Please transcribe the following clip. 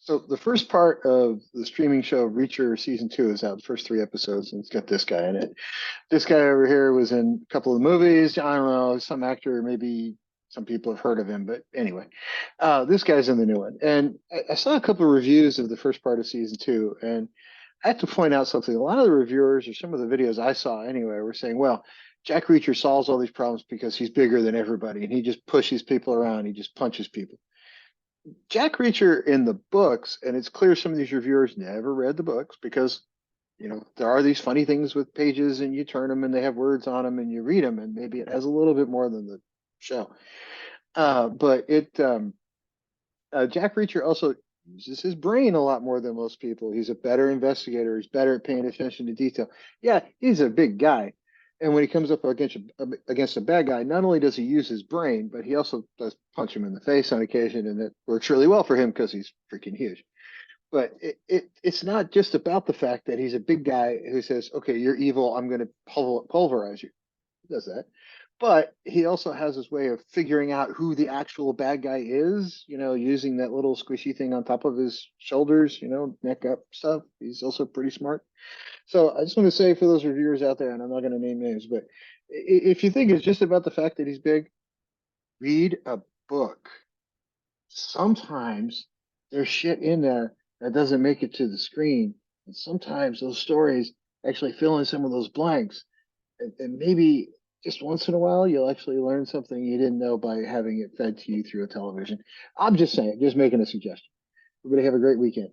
So the first part of the streaming show Reacher season two is out. The first three episodes, and it's got this guy in it. This guy over here was in a couple of movies. I don't know, some actor, maybe some people have heard of him, but anyway, this guy's in the new one. And I saw a couple of reviews of the first part of season two, and I have to point out something. A lot of the reviewers, or some of the videos I saw anyway, were saying, well, Jack Reacher solves all these problems because he's bigger than everybody and he just pushes people around, he just punches people. Jack Reacher in the books, and it's clear some of these reviewers never read the books because there are these funny things with pages and you turn them and they have words on them and you read them and maybe it has a little bit more than the show. But it Jack Reacher also uses his brain a lot more than most people. He's a better investigator. He's better at paying attention to detail. Yeah, he's a big guy. And when he comes up against a bad guy, not only does he use his brain, but he also does punch him in the face on occasion, and it works really well for him because he's freaking huge. But it's not just about the fact that he's a big guy who says, "Okay, you're evil. I'm going to pulverize you." He does that, but he also has his way of figuring out who the actual bad guy is. Using that little squishy thing on top of his shoulders. Neck up stuff. He's also pretty smart. So I just want to say for those reviewers out there, and I'm not going to name names, but if you think it's just about the fact that he's big, read a book. Sometimes there's shit in there that doesn't make it to the screen. And sometimes those stories actually fill in some of those blanks. And maybe just once in a while, you'll actually learn something you didn't know by having it fed to you through a television. I'm just saying, just making a suggestion. Everybody have a great weekend.